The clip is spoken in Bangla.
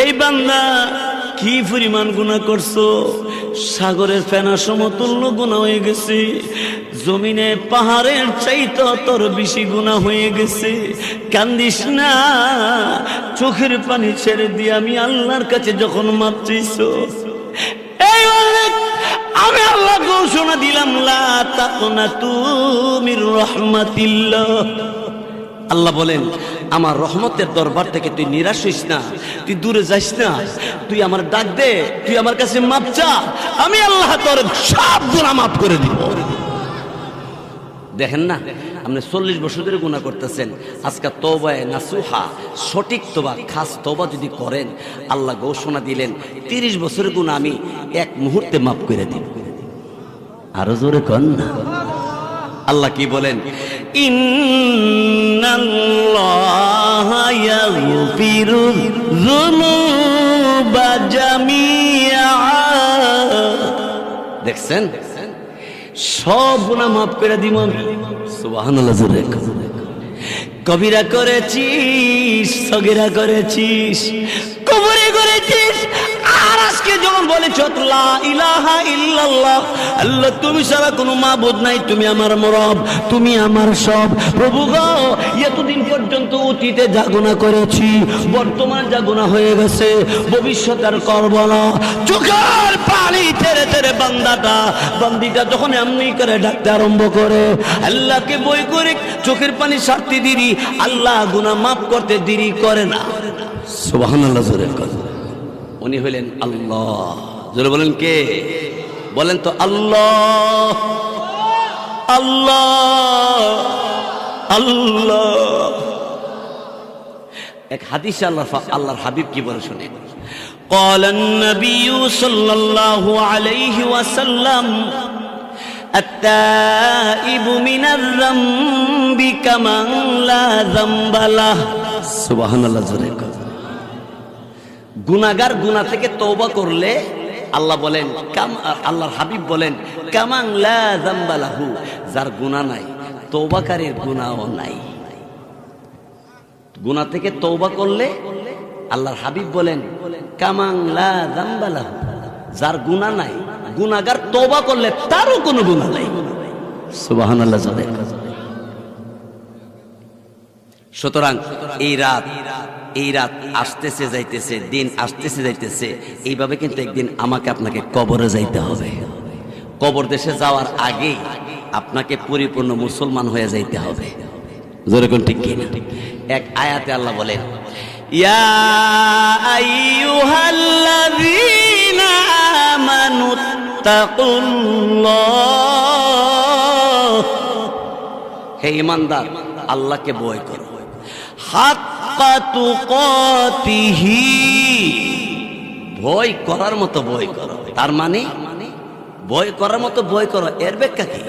এই বান্দা কি পরিমাণ গুনাহ করছো, সাগরের ফেনা সমতুল্য গুনাহ হয়ে গেছে, জমিনে পাহাড়ের চাইতে তোর বেশি গুনাহ হয়ে গেছে। কান্দিস না, চোখের পানি ছেড়ে দিয়ে আমি আল্লাহর কাছে যখন মাপ চাইছো, আমি আল্লাহ ঘোষণা দিলাম লা তাকনাতু মির রাহমাতিল্লাহ। আল্লাহ বলেন আমার রহমতের দরবার থেকে তুই নিরাশ হইস না, তুই দূরে যাইস না, তুই আমার ডাক দে, তুই আমার কাছে মাপ চা, আমি আল্লাহ তোর সব গুনাহ মাফ করে দিব। দেখেন না, আপনি 40 বছর ধরে গুনাহ করতেছেন, আজকে তওবায়ে নাসুহা, সঠিক তওবা, খাস তওবা যদি করেন, আল্লাহ ঘোষণা দিলেন 30 বছরের গুনাহ আমি এক মুহূর্তে মাফ করে দিব। আরো জোরে কন না। আল্লাহ কি বলেন? ইন্নাল্লাহা ইয়াগফিরুয যুনুবা জামিআ। দেখছেন, সব গুনাহ মাফ করে দিব আমি। সুবহানাল্লাহ জোরে। কবিরা করেছিস, সগীরা করেছিস, কবরে করেছিস, আর আজকে যখন বলেছ লা ইলাহা ইল্লাল্লাহ, আল্লাহ তুমি ছাড়া কোনো মাবুদ নাই, তুমি আমার রব, তুমি আমার সব। প্রভু গো, এতদিন পর্যন্ত অতীতে যা গুনাহ করেছি, বর্তমান যা গুনাহ হয়ে গেছে, ভবিষ্যৎ আর করব না। চোখের পানি ছেড়ে ছেড়ে বান্দিটা যখন এমনি করে ডাকতে আরম্ভ করে, আল্লাহকে বই করে চোখের পানি ছাড়তে দেরি, আল্লাহ গুনাহ মাফ করতে দেরি করে না। সুবহানাল্লাহ জোরে কথা। উনি হইলেন আল্লাহ। জোরে বলেন কে? বলেন তো আল্লাহ, আল্লাহ, আল্লাহ। এক হাদিসে আল্লাহর হাবিব কি বলে শুনে, قال النبي صلى الله عليه وسلم التائب من الذنب كمن لا ذنب له। সুবহানাল্লাহ জোরে কথা। গুনাহগার গুনাহ থেকে তওবা করলে আল্লাহ বলেন, আল্লাহর হাবিব বলেন, কামান লা যামবা লাহু, যার গুনাহ নাই, তওবাকারীর গুনাহও নাই। গুনাহ থেকে তওবা করলে আল্লাহর হাবিব বলেন, কামান লা যামবা লাহু, যার গুনাহ নাই, গুনাহগার তওবা করলে তারও কোনো গুনাহ নাই। সুবহানাল্লাহ জোরে। সুতরাং এই রাত আসতেছে যাইতেছে, দিন আসতেছে যাইতেছে, এইভাবে কিন্তু একদিন আমাকে আপনাকে কবরে যাইতে হবে। কবর দেশে যাওয়ার আগে আপনাকে পরিপূর্ণ মুসলমান হয়ে যাইতে হবে। জোরে কোন ঠিক কিনা? এক আয়াতে আল্লাহ বলেন, ইয়া আইয়ুহাল্লাযীনা আমানুত্তাকুল্লাহ, হে ঈমানদার, আল্লাহকে ভয় করো, হাক্কা তুকাতিহি, ভয় করার মতো ভয় করো। তার মানে ভয় করার মতো ভয় করো, এর ব্যাখ্যা কি?